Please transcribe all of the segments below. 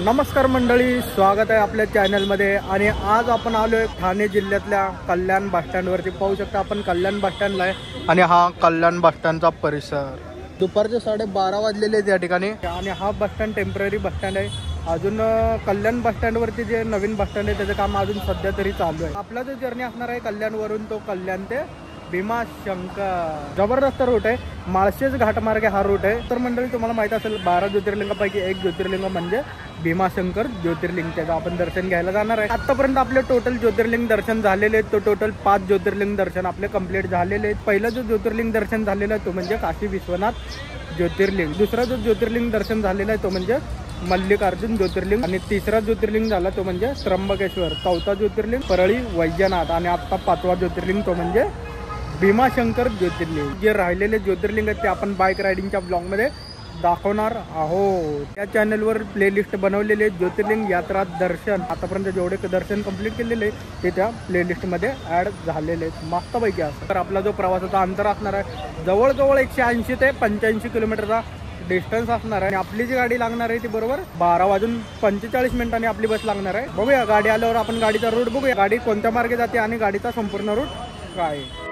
नमस्कार मंडळी, स्वागत आहे आपल्या चॅनलमध्ये। आणि आज आपण आलोय ठाणे जिल्ह्यातल्या कल्याण बस स्टँडवरती। पाहू शकता आपण कल्याण बस स्टँडला आहे आणि हा कल्याण बस स्टँडचा परिसर। दुपारचे 12:30 वाजलेले आहेत या ठिकाणी आणि हा bus stand temporary bus stand आहे। अजून कल्याण बस स्टँडवरती जे नवीन बस स्टँड आहे त्याचं काम अजून सध्या तरी चालू आहे। आपला जो जर्नी असणार आहे कल्याणवरून तो कल्याण ते भीमाशंकर जबरदस्त रूट आहे। माळशेज घाटमार्गे हा रूट आहे। तर मंडळी तुम्हाला माहिती असेल 12 ज्योतिर्लिंगापैकी एक ज्योतिर्लिंग म्हणजे भीमाशंकर ज्योतिर्लिंग, त्याचं आपण दर्शन घ्यायला जाणार आहे। आतापर्यंत आपले टोटल ज्योतिर्लिंग दर्शन झालेले आहेत। तो टोटल 5 ज्योतिर्लिंग दर्शन आपले कंप्लीट झालेले आहेत। पहिला जो ज्योतिर्लिंग दर्शन झालेला आहे तो म्हणजे काशी विश्वनाथ ज्योतिर्लिंग। दुसरा जो ज्योतिर्लिंग दर्शन झालेला आहे तो म्हणजे मल्लिकार्जुन ज्योतिर्लिंग आणि तिसरा ज्योतिर्लिंग झाला तो म्हणजे त्र्यंबकेश्वर। चौथा ज्योतिर्लिंग परळी वैजनाथ आणि आता 5वा ज्योतिर्लिंग तो म्हणजे भीमाशंकर ज्योतिर्लिंग। जे राहिलेले ज्योतिर्लिंग आहेत ते आपण बाईक रायडिंगच्या ब्लॉगमध्ये दाखवणार आहोत। त्या चॅनलवर प्लेलिस्ट बनवलेले ज्योतिर्लिंग यात्रा दर्शन आतापर्यंत जेवढे दर्शन कंप्लीट केलेले ते त्या प्लेलिस्टमध्ये ॲड झालेले आहेत मस्तपैकी असं। तर आपला जो प्रवासाचा अंतर असणार आहे जवळजवळ 180 ते 85 किलोमीटरचा डिस्टन्स असणार आहे। आणि आपली जी गाडी लागणार आहे ती बरोबर 12:45 आपली बस लागणार आहे। बघूया गाडी आल्यावर आपण गाडीचा रूट बघूया, गाडी कोणत्या मार्गे जाते आणि गाडीचा संपूर्ण रूट काय आहे।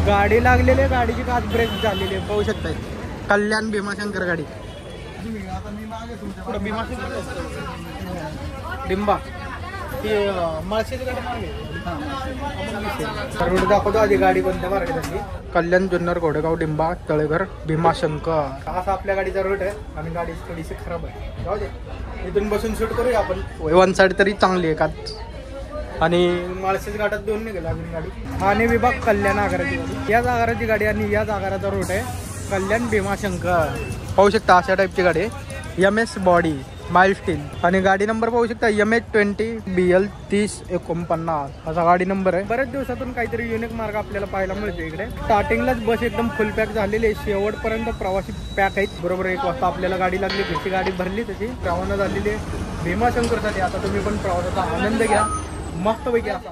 गाडी लागलेली, गाडीची काच ब्रेक झालेली आहे पाहू शकताय। कल्याण भीमाशंकर गाडी डिंबा रोड दाखवतो आधी गाडी कोणत्या मार्गे जाते। कल्याण जुन्नर घोडेगाव डिंबा तळेघर भीमाशंकर असा आपल्या गाडीचा रूट आहे। आणि गाडी थोडीशी खराब आहे, जाऊ दे इथून बसून शूट करूया आपण। वन साईड तरी चांगली आहे काच आणि माळशेज घाटात 2 निघाला अजून गाडी। ठाणे विभाग कल्याण आगाराची गाडी, याच आगाराची गाडी आणि याच आगाराचा रूट आहे कल्याण भीमाशंकर। पाहू शकता अशा टाईपची गाडी आहे, MS बॉडी माइल स्टील आणि गाडी नंबर पाहू शकता MH20 BL 3049 असा गाडी नंबर आहे। बरेच दिवसातून काहीतरी युनिक मार्ग आपल्याला पाहायला मिळतो इकडे। स्टार्टिंगलाच बस एकदम फुल पॅक झालेली आहे, शेवटपर्यंत प्रवासी पॅक आहेत। बरोबर 1 वाजता आपल्याला गाडी लागली, घरची गाडी भरली, त्याची रवाना झालेली आहे भीमाशंकरसाठी। आता तुम्ही पण प्रवासाचा आनंद घ्या मस्तपैकी असा।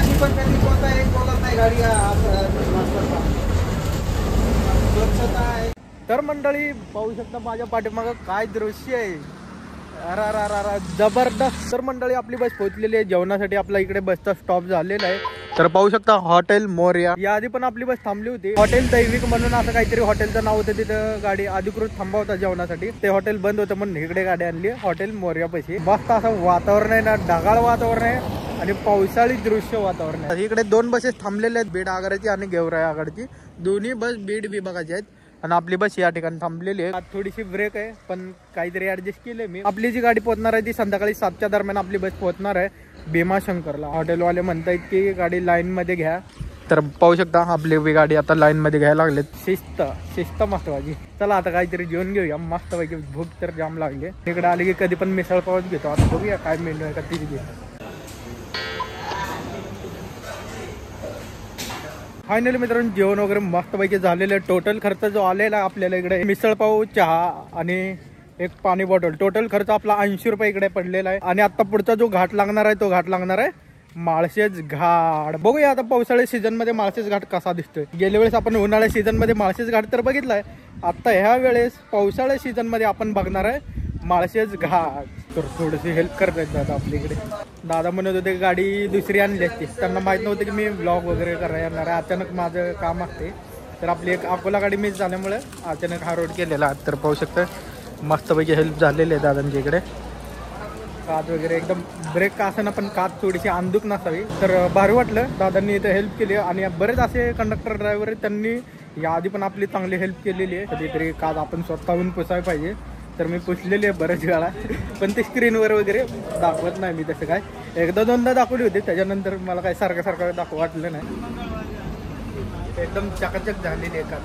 कशी पण कधी कोणता एक बोलत नाही गाडी स्वच्छता आहे. तर मंडळी पाहू शकता माझ्या पाठीमागं काय दृश्य आहे. अरा जबरदस्त. तर मंडळी आपली बस पोहोचलेली आहे. जेवणासाठी आपला इकडे बसचा स्टॉप झालेला आहे. तर पाहू शकता हॉटेल मोरया. या आधी पण आपली बस थांबली होती. हॉटेल दैविक म्हणून असं काहीतरी हॉटेलचं नाव होतं. तिथं गाडी अधिकृत थांबा होता जेवणासाठी. ते हॉटेल बंद होतं म्हणून इकडे गाडी आणली हॉटेल मोरया पैसे. मस्त असं वातावरण आहे ना, ढगाळ वातावरण आहे आणि पावसाळी दृश्य वातावरण आहे. इकडे 2 बसेस थांबलेल्या आहेत, बीड आगाराची आणि गेवराई आगाराची. दोन्ही बस बीड विभागाची आहेत आणि आपली बस या ठिकाणी थांबलेली आहे. थोडीशी ब्रेक आहे पण काहीतरी ऍडजस्ट केले मी. आपली जी गाडी पोहोचणार आहे ती संध्याकाळी 7च्या दरम्यान आपली बस पोहोचणार आहे भीमाशंकरला. हॉटेलवाले म्हणतायत की गाडी लाईन मध्ये घ्या. तर पाहू शकता आपली गाडी आता लाईन मध्ये घ्यायला लागले. शिस्त मस्त भाजी. चला आता काहीतरी जेवण घेऊया मस्त पैकी. भूक तर जाम लागली. इकडे आले की कधी पण मिसळ पावच घेतो. आता बघूया काय मेनू आहे का ती घे. फायनली मित्रांनो जेवण वगैरे मस्तपैकी झालेलं आहे. टोटल खर्च जो आलेला आहे आपल्याला इकडे मिसळ पाव, चहा आणि एक पाणी बॉटल, टोटल खर्च आपला 80 रुपये इकडे पडलेला आहे. आणि आता पुढचा जो घाट लागणार आहे तो घाट लागणार आहे माळशेज घाट. बघूया आता पावसाळ्या सीझन मध्ये माळशेज घाट कसा दिसतोय. गेल्या वेळेस आपण उन्हाळ्या सीझन मध्ये माळशेज घाट तर बघितलाय. आता ह्या वेळेस पावसाळ्या सीझन मध्ये आपण बघणार आहे माळशेज घाट. तर थोडीशी हेल्प करतायत दादा आपल्याकडे. दादा म्हणत होते गाडी दुसरी आणली असती. त्यांना माहित नव्हतं की मी ब्लॉग वगैरे करायला येणार आहे. अचानक माझं काम असते तर आपली एक अकोला गाडी मिस झाल्यामुळे अचानक हा रोड केलेला. तर पाहू शकता मस्तपैकी हेल्प झालेली आहे दादांच्या इकडे. काच वगैरे एकदम ब्रेक का असं ना पण काच थोडीशी अंधूक नसावी. तर भारी वाटलं दादांनी इथं हेल्प केली. आणि बरेच असे कंडक्टर ड्रायव्हर आहेत त्यांनी याआधी पण आपली चांगली हेल्प केलेली आहे. कधीतरी काच आपण स्वतःहून पुसायला पाहिजे. तर मी पुसलेली आहे बऱ्याच वेळा पण ते स्क्रीनवर वगैरे दाखवत नाही मी. तसं काय 1-2दा दाखवली होती. त्याच्यानंतर मला काय सारखं दाखव वाटलं नाही. एकदम चकाचक झालेली आहे काच.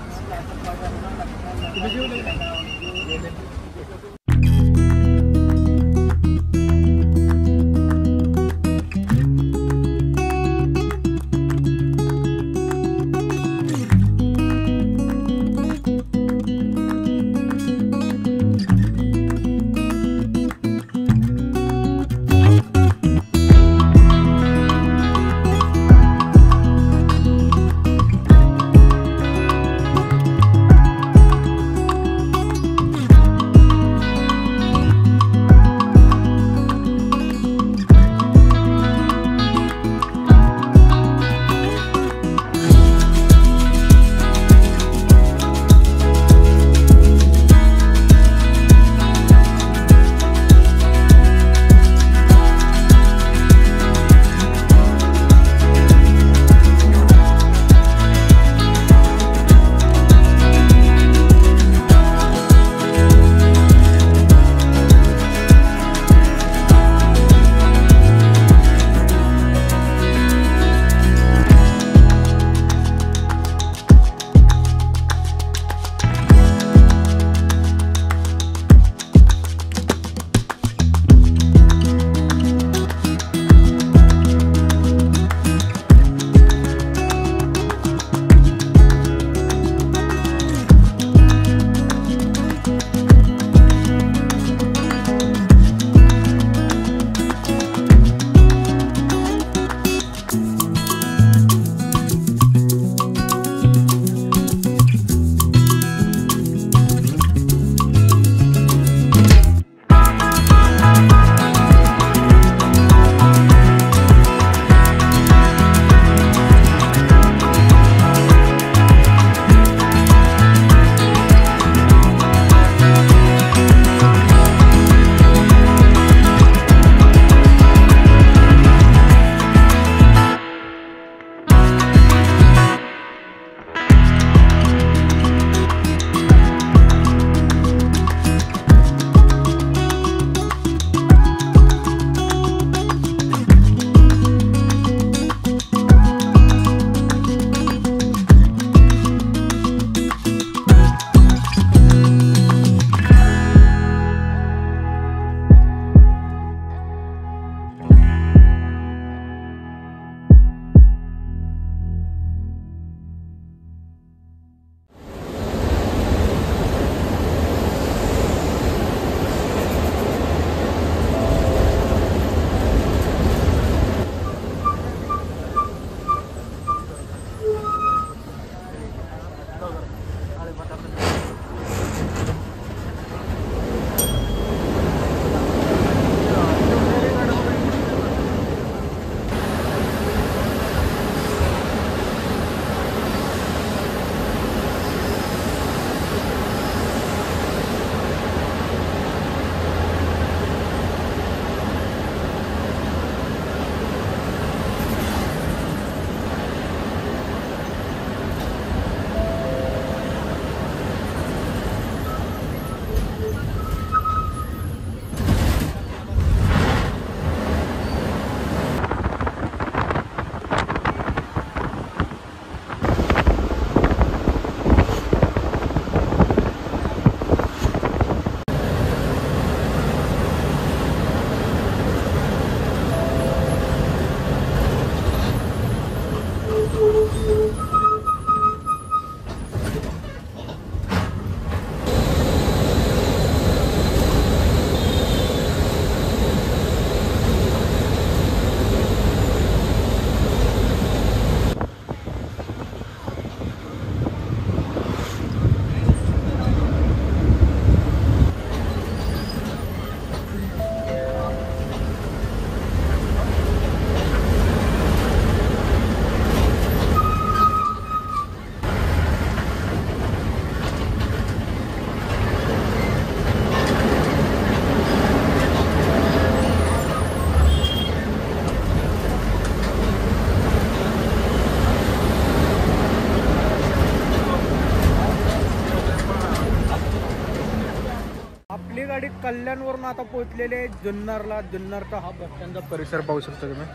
गाडी कल्याणवरून आता पोहोचलेली आहे जुन्नरला. जुन्नरचा हा बस स्टँडचा परिसर पाहू शकता तुम्ही.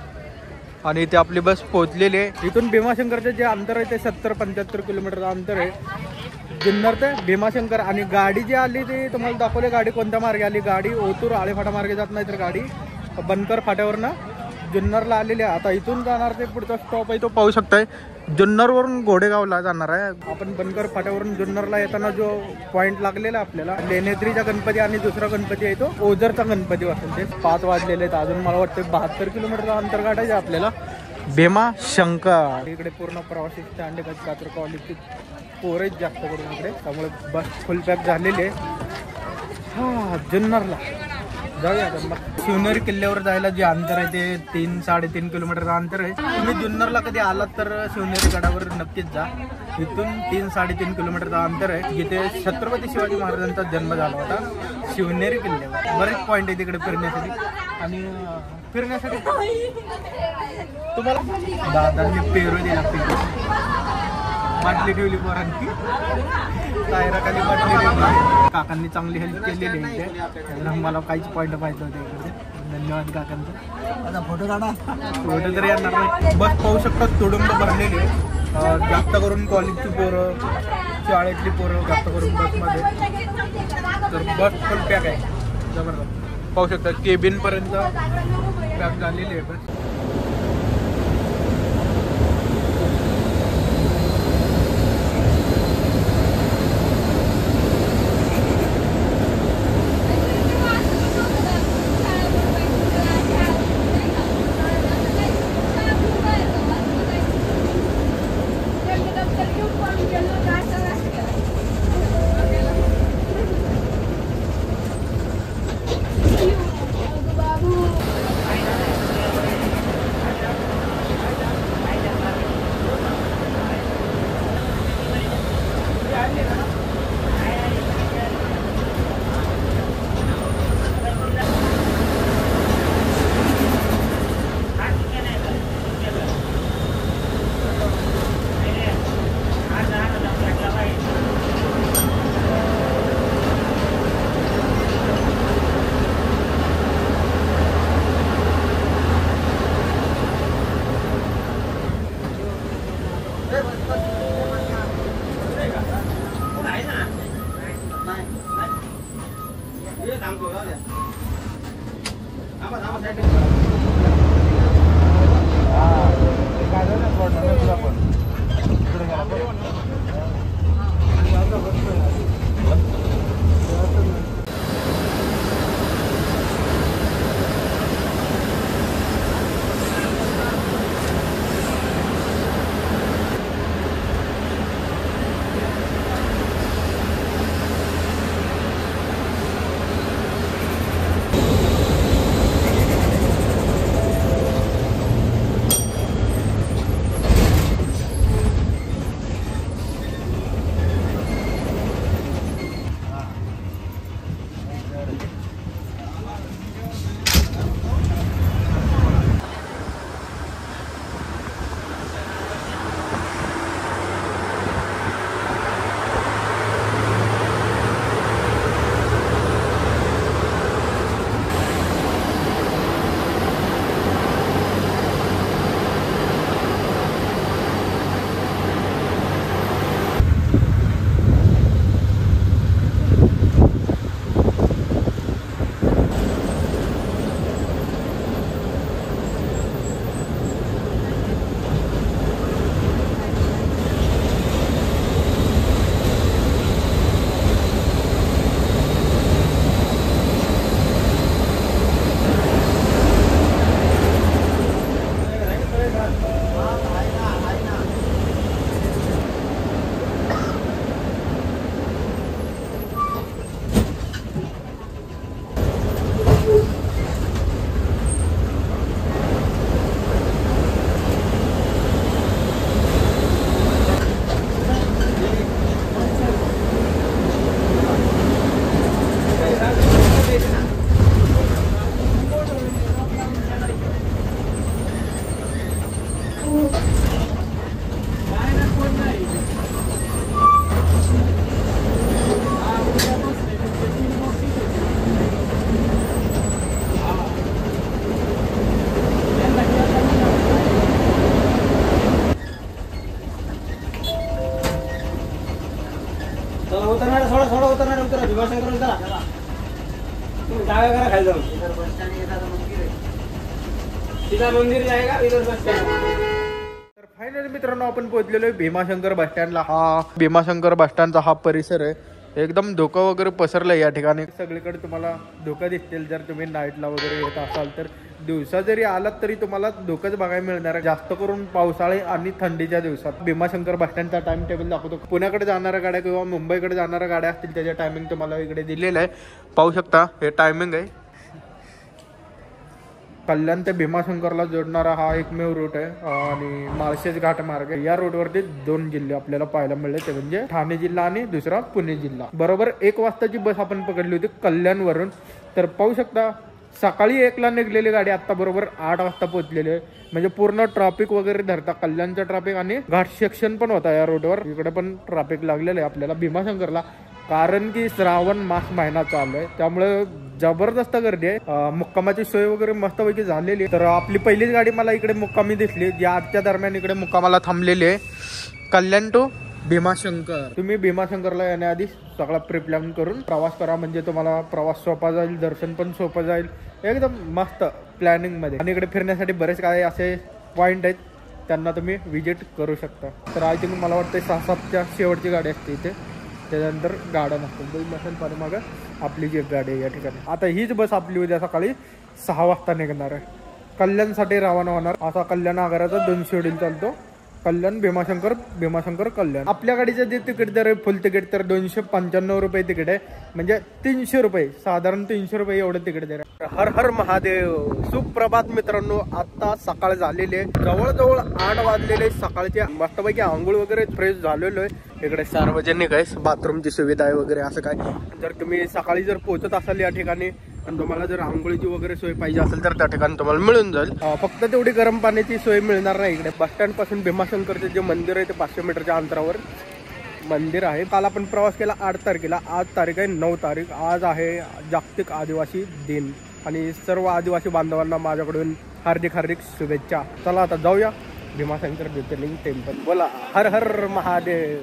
आणि इथे आपली बस पोहोचलेली आहे. इथून भीमाशंकरचं जे अंतर आहे ते 70-75 किलोमीटरचं अंतर आहे जुन्नर ते भीमाशंकर. आणि गाडी जी आली ती तुम्हाला दाखवली गाडी कोणत्या मार्गे आली. गाडी ओतूर आळेफाटा मार्गे जात नाही तर गाडी बनकर फाट्यावरनं जुन्नरला आलेली आहे. आता इथून जाणार ते पुढचा स्टॉप आहे तो पाहू शकताय. जुन्नरवरून घोडेगावला जाणार आहे आपण. बनकर फाट्यावरून जुन्नरला येताना जो पॉईंट लागलेला आपल्याला लेण्याद्रीचा गणपती आणि दुसरा गणपती आहे तो ओझरचा गणपती असेल. ते 5 वाजलेले आहेत. अजून मला वाटतं 72 किलोमीटरचं अंतर काढायचं आपल्याला भीमाशंकर. इकडे पूर्ण प्रवासी स्टँड आहे. कात्र कॉलेजची पोरेच जास्त करून इकडे, त्यामुळे बस फुल पॅक झालेली आहे. हा जुन्नरला जाऊया आता. मग शिवनेरी किल्ल्यावर जायला जे अंतर आहे ते 3-3.5 किलोमीटरचं अंतर आहे. तुम्ही जुन्नरला कधी आलात तर शिवनेरी गडावर नक्कीच जा. इथून 3-3.5 किलोमीटरचं अंतर आहे जिथे छत्रपती शिवाजी महाराजांचा जन्म झाला होता शिवनेरी किल्ल्यावर. बरेच पॉईंट आहे तिकडे फिरण्यासाठी. आणि फिरण्यासाठी तुम्हाला दादांनी पेरू दिला. बाटली ठेवली पोरांनी, टायराखाली बाटली ठेवली. काकांनी चांगली हेल्प केलेली आहे इथे. मला काहीच पॉईंट पाहिजे होते इकडे. धन्यवाद काकांचं. आता फोटो काढा. फोटो तरी येणार नाही. बस पाहू शकता तुडुंब भरलेली आहे. जास्त करून कॉलेजची पोरं, शाळेतली पोरं जास्त करून बसमध्ये. तर बस फुल पॅक आहे जबरदस्त. पाहू शकता केबिनपर्यंत पॅक झालेली आहे बस. भीमाशंकर खाली जाऊ सीधा मंदिर जाएगा इधर बस स्टैंड. तर फायनली मित्रांनो आपण पोहोचलेलो आहे भीमाशंकर बस स्टँडला. हा भीमाशंकर बस स्टँडचा हा परिसर आहे. एकदम धोका वगैरे पसरलाय या ठिकाणी. सगळीकडे तुम्हाला धोका दिसतील जर तुम्ही नाईटला वगैरे येत असाल तर. दिवसा जरी आलात तरी तुम्हाला धोकाच बघायला मिळणार आहे, जास्त करून पावसाळे आणि थंडीच्या दिवसात. भीमाशंकर बस स्टँडचा टाइम टेबल दाखवतो. पुण्याकडे जाणाऱ्या गाड्या किंवा मुंबईकडे जाणाऱ्या गाड्या असतील त्याचे टायमिंग तुम्हाला इकडे दिलेलं आहे. पाहू शकता हे टायमिंग आहे. कल्याण ते भीमाशंकरला जोडणारा हा एकमेव रूट आहे आणि माळशेज घाट मार्ग आहे. या रोडवरती 2 जिल्हे आपल्याला पाहायला मिळले, ते म्हणजे ठाणे जिल्हा आणि दुसरा पुणे जिल्हा. बरोबर 1 वाजताची बस आपण पकडली होती कल्याणवरून. तर पाहू शकता सकाळी 1ला निघलेली गाडी आता बरोबर 8 वाजता पोहोचलेली आहे. म्हणजे पूर्ण ट्रॅफिक वगैरे धरता. कल्याणचं ट्रॅफिक आणि घाट सेक्शन पण होता या रोडवर. इकडे पण ट्रॅफिक लागलेलं आहे आपल्याला भीमाशंकरला, कारण की श्रावण मास महिना चालू आहे त्यामुळे जबरदस्त गर्दी आहे. मुक्कामाची सोय वगैरे मस्तपैकी झालेली आहे. तर आपली पहिलीच गाडी मला इकडे मुक्कामी दिसली, जी 8च्या दरम्यान इकडे मुक्कामाला थांबलेली आहे. कल्याण टू भीमाशंकर. तुम्ही भीमाशंकरला येण्याआधी सगळा प्रिप्लॅन करून प्रवास करा, म्हणजे तुम्हाला प्रवास सोपा जाईल, दर्शन पण सोपं जाईल. एकदम मस्त प्लॅनिंग मध्ये. आणि इकडे फिरण्यासाठी बरेच काही असे पॉइंट आहेत, त्यांना तुम्ही विजिट करू शकता. तर आय थिंक मला वाटतं 6-7च्या शेवटची गाडी असते इथे, त्याच्यानंतर गार्डन असतो. बसेल पाठीमागं आपली जी गाडी आहे या ठिकाणी. आता हीच बस आपली उद्या सकाळी 6 वाजता निघणार आहे. कल्याणसाठी रवाना होणार. असा कल्याण आगाराचा 2 शेड्यूल चालतो. कल्याण भीमाशंकर, भीमाशंकर कल्याण. आपल्या गाडीचं जे तिकीट दर आहे फुल तिकीट तर 295 रुपये तिकीट आहे, म्हणजे 300 रुपये, साधारण 300 रुपये एवढं तिकीट दर आहे. हर हर महादेव. सुप्रभात मित्रांनो. आता सकाळ झालेली आहे, जवळजवळ 8 वाजलेले सकाळचे. मस्तपैकी आंघोळ वगैरे फ्रेश झालेलो आहे. इकडे सार्वजनिक आहे, बाथरूमची सुविधा आहे वगैरे असं काय. जर तुम्ही सकाळी जर पोहोचत असाल या ठिकाणी आणि तुम्हाला जर आंघोळीची वगैरे सोय पाहिजे असेल तर त्या ठिकाणी तुम्हाला मिळून जाईल. फक्त तेवढी गरम पाण्याची सोय मिळणार नाही इकडे. बस स्टँड पासून भीमाशंकरचे जे मंदिर आहे ते 500 मीटरच्या अंतरावर मंदिर आहे. काल आपण प्रवास केला 8 तारखेला. आज तारीख आहे 9 तारीख. आज आहे जागतिक आदिवासी दिन आणि सर्व आदिवासी बांधवांना माझ्याकडून हार्दिक हार्दिक शुभेच्छा. चला आता जाऊया भीमाशंकर ज्योतिर्लिंग टेम्पल. बोला हर हर महादेव.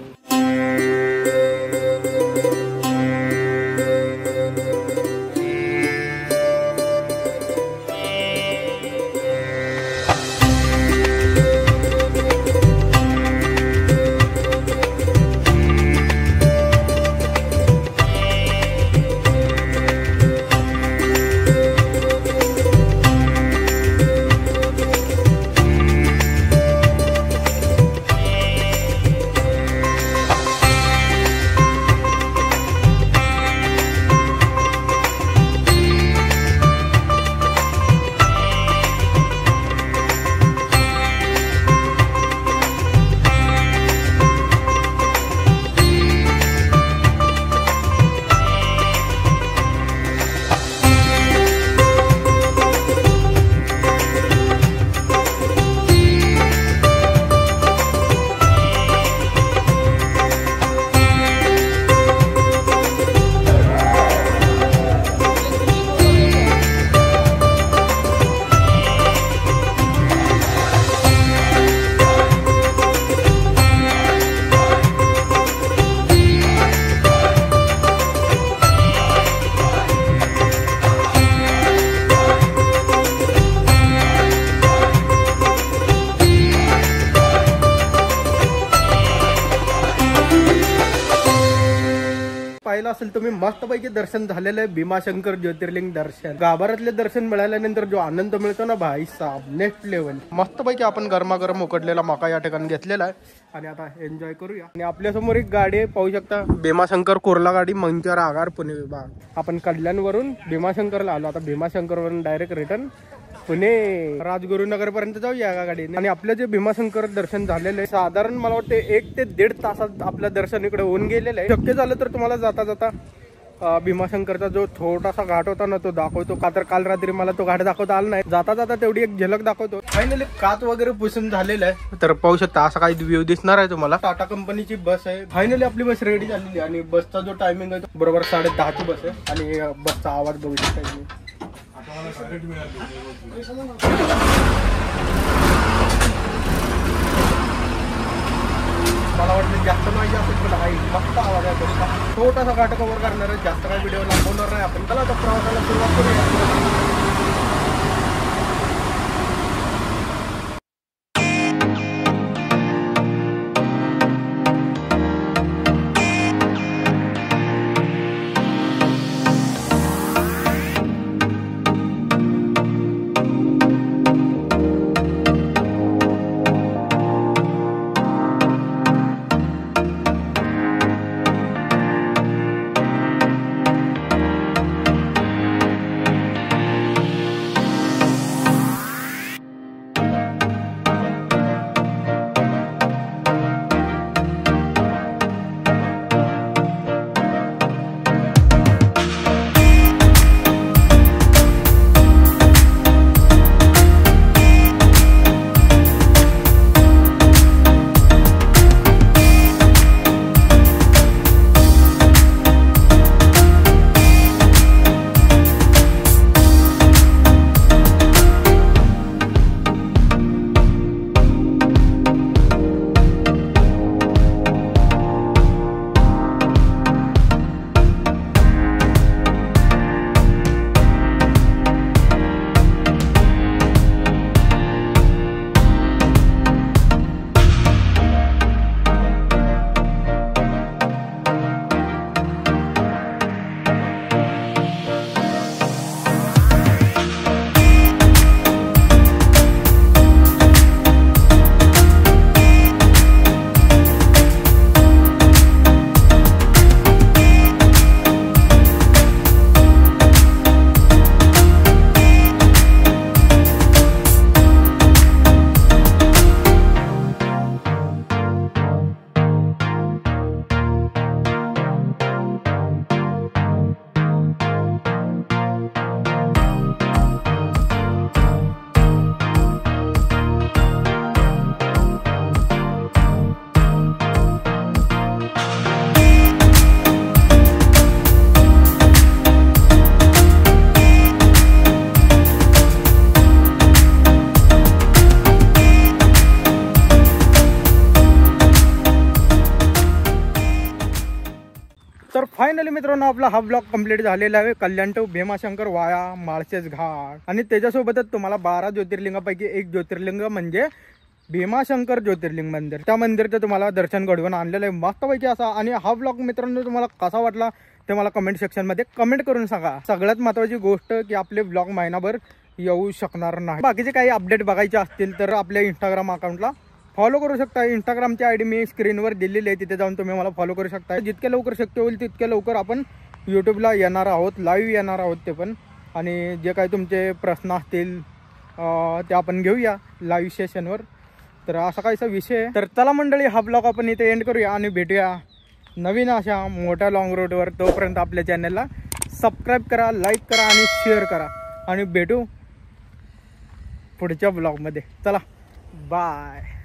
पाहिलं असेल तुम्ही मस्तपैकी दर्शन झालेलं आहे. भीमाशंकर ज्योतिर्लिंग दर्शन, गाभाऱ्यातले दर्शन मिळाल्यानंतर जो आनंद मिळतो ना भाई साहब, नेक्स्ट लेवल. मस्तपैकी आपण गरमागरम उकडलेला मका या ठिकाणी घेतलेला आहे आणि आता एन्जॉय करूया. आणि आपल्यासमोर एक गाडी आहे, पाहू शकता भीमाशंकर कुर्ला गाडी, मंचर आगार पुणे विभाग. आपण कल्याणवरून भीमाशंकरला आलो. आता भीमाशंकरवरून डायरेक्ट रिटर्न पुणे राजगुरुनगर पर्यंत जाऊया या गाडीने. आणि आपलं जे भीमाशंकर दर्शन झालेलं आहे साधारण मला वाटते 1 ते 1.5 तासात आपलं दर्शन इकडे होऊन गेलेलं आहे. शक्य झालं तर तुम्हाला जाता जाता भीमाशंकरचा जो छोटासा घाट होता ना तो दाखवतो, का तर काल रात्री मला तो घाट दाखवता आला नाही. जाता जाता तेवढी एक झलक दाखवतो. फायनली काच वगैरे पुसून झालेलं आहे. तर पाहू शकता असा काही व्ह्यू दिसणार आहे तुम्हाला. टाटा कंपनीची बस आहे. फायनली आपली बस रेडी झालेली आणि बसचा जो टायमिंग आहे तो बरोबर 10:30ची बस आहे. आणि बसचा आवाज बघू शकता. मला वाटतं जास्त माहिती असेल पण मस्त आवाज आहे बसचा. छोटासा घाट कव्हर करणार आहे, जास्त काही व्हिडिओ लांबवणार नाही आपण. चला आता प्रवासाला सुरुवात करूया. तर फायनली मित्रांनो आपला हा ब्लॉग कंप्लीट झालेला आहे. कल्याण टू भीमाशंकर वाया माळशेज घाट आणि त्याच्यासोबतच तुम्हाला 12 ज्योतिर्लिंगापैकी एक ज्योतिर्लिंग म्हणजे भीमाशंकर ज्योतिर्लिंग मंदिर, त्या मंदिरचं तुम्हाला दर्शन घडवून आणलेलं आहे मस्तपैकी असा. आणि हा ब्लॉग मित्रांनो तुम्हाला कसा वाटला ते मला कमेंट सेक्शनमध्ये कमेंट करून सांगा. सगळ्यात महत्त्वाची गोष्ट की आपले ब्लॉग महिनाभर येऊ शकणार नाही. बाकीचे काही अपडेट बघायचे असतील तर आपल्या इंस्टाग्राम अकाउंटला फॉलो करू शकता. इंस्टाग्रामची आयडी मी स्क्रीनवर दिलेली आहे, तिथे जाऊन तुम्ही मला फॉलो करू शकता. जितक्या लवकर शक्य होईल तितक्या लवकर आपण यूट्यूबला येणार आहोत, लाईव्ह येणार आहोत ते पण. आणि जे काही तुमचे प्रश्न असतील ते आपण घेऊया लाईव्ह सेशनवर. तर असा काहीसा विषय आहे. तर चला मंडळी, हा ब्लॉग आपण इथे एंड करूया आणि भेटूया नवीन अशा मोठ्या लॉंग रूटवर. तोपर्यंत आपल्या चॅनलला सबस्क्राईब करा, लाईक करा आणि शेअर करा. आणि भेटू पुढच्या ब्लॉगमध्ये. चला बाय.